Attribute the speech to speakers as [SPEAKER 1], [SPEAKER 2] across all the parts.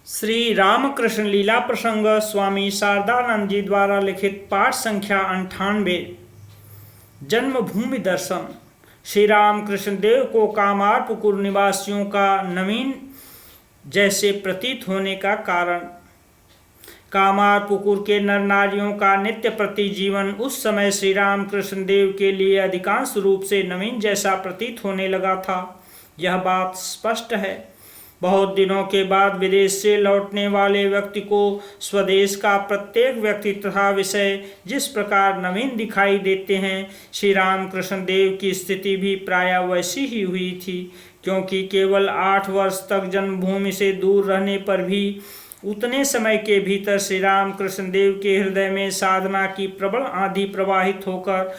[SPEAKER 1] श्री रामकृष्ण लीला प्रसंग स्वामी शारदानंद जी द्वारा लिखित पाठ संख्या 98। जन्मभूमि दर्शन। श्री रामकृष्ण देव को कामारपुकुर निवासियों का नवीन जैसे प्रतीत होने का कारण। कामारपुकुर के नर नारियों का नित्य प्रति जीवन उस समय श्री रामकृष्ण देव के लिए अधिकांश रूप से नवीन जैसा प्रतीत होने लगा था। यह बात स्पष्ट है। बहुत दिनों के बाद विदेश से लौटने वाले व्यक्ति को स्वदेश का प्रत्येक व्यक्ति तथा विषय जिस प्रकार नवीन दिखाई देते हैं, श्री रामकृष्ण देव की स्थिति भी प्रायः वैसी ही हुई थी, क्योंकि केवल 8 वर्ष तक जन्मभूमि से दूर रहने पर भी उतने समय के भीतर श्री रामकृष्ण देव के हृदय में साधना की प्रबल आंधी प्रवाहित होकर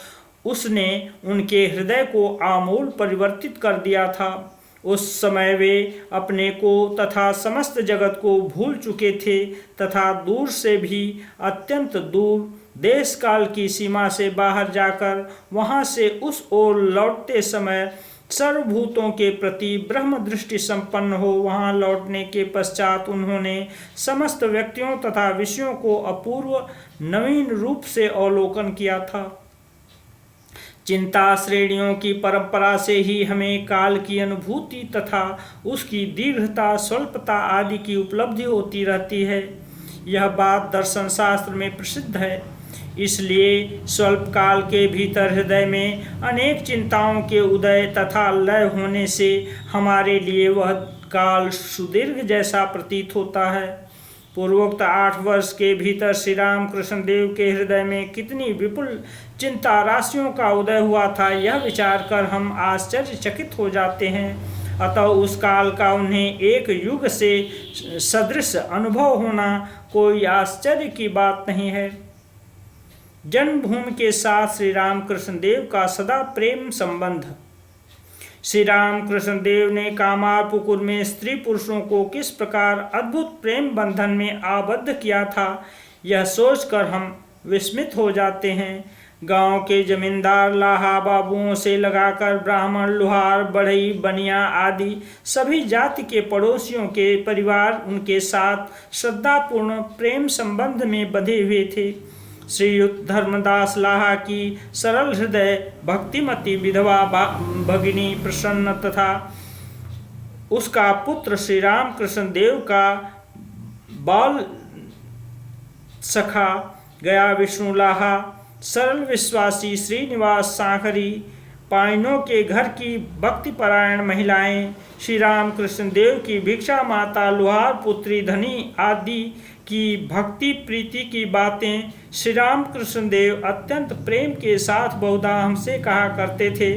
[SPEAKER 1] उसने उनके हृदय को आमूल परिवर्तित कर दिया था। उस समय वे अपने को तथा समस्त जगत को भूल चुके थे तथा दूर से भी अत्यंत दूर देश काल की सीमा से बाहर जाकर वहां से उस ओर लौटते समय सर्वभूतों के प्रति ब्रह्म दृष्टि संपन्न हो वहां लौटने के पश्चात उन्होंने समस्त व्यक्तियों तथा विषयों को अपूर्व नवीन रूप से अवलोकन किया था। चिंता श्रेणियों की परंपरा से ही हमें काल की अनुभूति तथा उसकी दीर्घता, स्वल्पता आदि की उपलब्धि होती रहती है। यह बात दर्शन शास्त्र में प्रसिद्ध है। इसलिए स्वल्प काल के भीतर हृदय में अनेक चिंताओं के उदय तथा लय होने से हमारे लिए वह काल सुदीर्घ जैसा प्रतीत होता है। पूर्वोक्त 8 वर्ष के भीतर श्री रामकृष्ण देव के हृदय में कितनी विपुल चिंता राशियों का उदय हुआ था, यह विचार कर हम आश्चर्यचकित हो जाते हैं। अतः उस काल का उन्हें एक युग से सदृश अनुभव होना कोई आश्चर्य की बात नहीं है। जन्मभूमि के साथ श्री रामकृष्ण देव का सदा प्रेम संबंध। श्री रामकृष्ण देव ने कामारपुकुर में स्त्री पुरुषों को किस प्रकार अद्भुत प्रेम बंधन में आबद्ध किया था, यह सोचकर हम विस्मित हो जाते हैं। गांव के जमींदार लाहा बाबुओं से लगाकर ब्राह्मण, लोहार, बढ़ई, बनिया आदि सभी जाति के पड़ोसियों के परिवार उनके साथ श्रद्धापूर्ण प्रेम संबंध में बंधे हुए थे। श्रीयुक्त धर्मदास लाहा की सरल हृदय भक्तिमती विधवा भगिनी प्रसन्न तथा उसका पुत्र श्री रामकृष्ण देव का बाल सखा गया विष्णु लाहा, सरल विश्वासी श्रीनिवास सांकरी, पाइनों के घर की भक्तिपरायण महिलाएं, श्री रामकृष्ण देव की भिक्षा माता, लोहार पुत्री धनी आदि की भक्ति प्रीति की बातें श्री रामकृष्ण देव अत्यंत प्रेम के साथ बहुधा हमसे कहा करते थे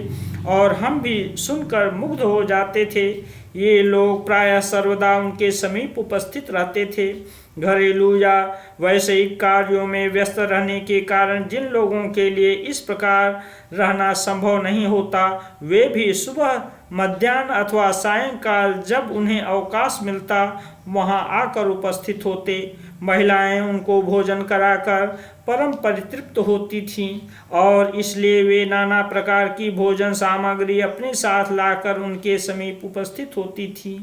[SPEAKER 1] और हम भी सुनकर मुग्ध हो जाते थे। ये लोग प्रायः सर्वदा उनके समीप उपस्थित रहते थे। घरेलू या वैषयिक कार्यों में व्यस्त रहने के कारण जिन लोगों के लिए इस प्रकार रहना संभव नहीं होता, वे भी सुबह, मध्याह्न अथवा सायंकाल जब उन्हें अवकाश मिलता वहां आकर उपस्थित होते। महिलाएं उनको भोजन कराकर परम परितृप्त होती थीं और इसलिए वे नाना प्रकार की भोजन सामग्री अपने साथ लाकर उनके समीप उपस्थित होती थीं।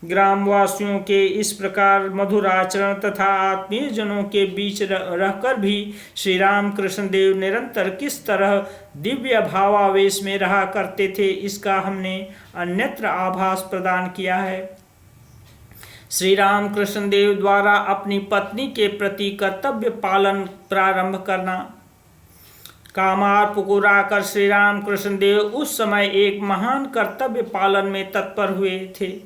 [SPEAKER 1] ग्रामवासियों के इस प्रकार मधुर आचरण तथा आत्मीय जनों के बीच रहकर भी श्री रामकृष्ण देव निरंतर किस तरह दिव्य भावावेश में रहा करते थे, इसका हमने अन्यत्र आभास प्रदान किया है। श्री रामकृष्ण देव द्वारा अपनी पत्नी के प्रति कर्तव्य पालन प्रारंभ करना। कामारपुकुर आकर श्री रामकृष्ण देव उस समय एक महान कर्तव्य पालन में तत्पर हुए थे।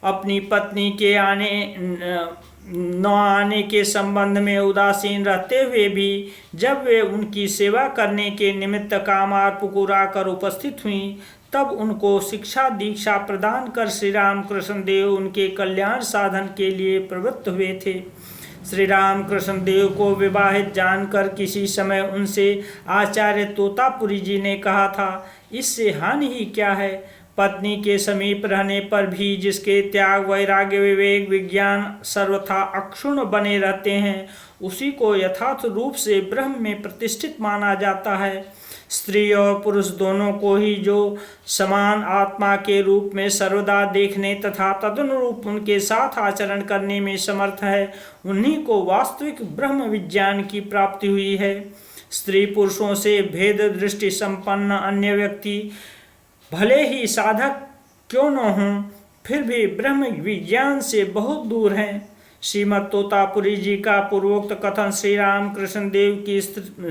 [SPEAKER 1] अपनी पत्नी के आने न आने के संबंध में उदासीन रहते हुए भी जब वे उनकी सेवा करने के निमित्त कामारपुकुर आकर उपस्थित हुईं, तब उनको शिक्षा दीक्षा प्रदान कर श्री रामकृष्ण देव उनके कल्याण साधन के लिए प्रवृत्त हुए थे। श्री रामकृष्ण देव को विवाहित जानकर किसी समय उनसे आचार्य तोतापुरी जी ने कहा था, इससे हानि ही क्या है। पत्नी के समीप रहने पर भी जिसके त्याग, वैराग्य, विवेक, विज्ञान सर्वथा अक्षुण्ण बने रहते हैं, उसी को यथार्थ रूप से ब्रह्म में प्रतिष्ठित माना जाता है। स्त्री और पुरुष दोनों को ही जो समान आत्मा के रूप में सर्वदा देखने तथा तदनुरूप उनके साथ आचरण करने में समर्थ है, उन्हीं को वास्तविक ब्रह्म विज्ञान की प्राप्ति हुई है। स्त्री पुरुषों से भेद दृष्टि संपन्न अन्य व्यक्ति भले ही साधक क्यों न हों, फिर भी ब्रह्म विज्ञान से बहुत दूर हैं। श्रीमद तोतापुरी जी का पूर्वोक्त कथन श्री राम कृष्ण देव की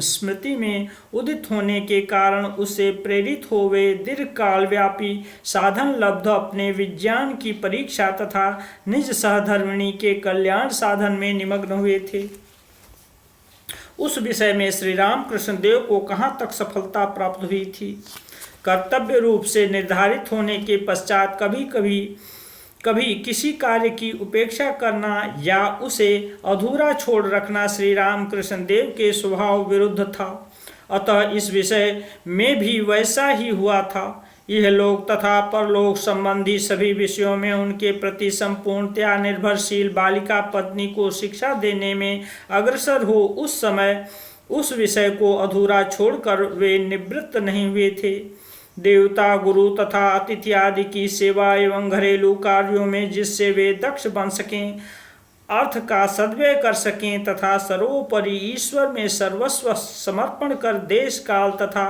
[SPEAKER 1] स्मृति में उदित होने के कारण उससे प्रेरित हो वे दीर्घकाल व्यापी साधन लब्ध अपने विज्ञान की परीक्षा तथा निज सहधर्मिणी के कल्याण साधन में निमग्न हुए थे। उस विषय में श्री राम कृष्ण देव को कहाँ तक सफलता प्राप्त हुई थी। कर्तव्य रूप से निर्धारित होने के पश्चात कभी किसी कार्य की उपेक्षा करना या उसे अधूरा छोड़ रखना श्री राम कृष्ण देव के स्वभाव विरुद्ध था। अतः इस विषय में भी वैसा ही हुआ था। यह लोक तथा परलोक संबंधी सभी विषयों में उनके प्रति संपूर्णतया निर्भरशील बालिका पत्नी को शिक्षा देने में अग्रसर हो उस समय उस विषय को अधूरा छोड़कर वे निवृत्त नहीं हुए थे। देवता गुरु तथा अतिथि आदि की सेवा एवं घरेलू कार्यों में जिससे वे दक्ष बन सकें, अर्थ का सद्व्यय कर सकें तथा सर्वोपरि ईश्वर में सर्वस्व समर्पण कर देश काल तथा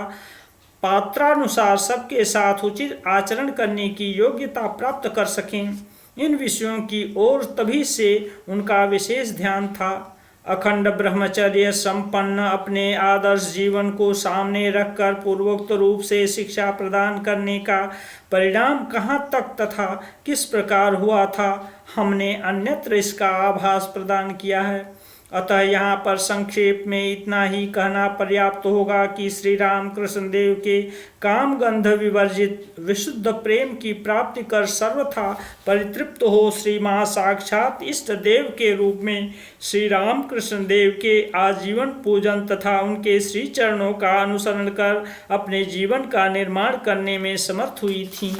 [SPEAKER 1] पात्रानुसार सबके साथ उचित आचरण करने की योग्यता प्राप्त कर सकें, इन विषयों की ओर तभी से उनका विशेष ध्यान था। अखंड ब्रह्मचर्य संपन्न अपने आदर्श जीवन को सामने रखकर पूर्वोक्त रूप से शिक्षा प्रदान करने का परिणाम कहाँ तक तथा किस प्रकार हुआ था, हमने अन्यत्र इसका आभास प्रदान किया है। अतः यहाँ पर संक्षेप में इतना ही कहना पर्याप्त होगा कि श्री राम कृष्ण देव के काम गंध विवर्जित विशुद्ध प्रेम की प्राप्ति कर सर्वथा परितृप्त हो श्री महासाक्षात इष्ट देव के रूप में श्री राम कृष्ण देव के आजीवन पूजन तथा उनके श्री चरणों का अनुसरण कर अपने जीवन का निर्माण करने में समर्थ हुई थी।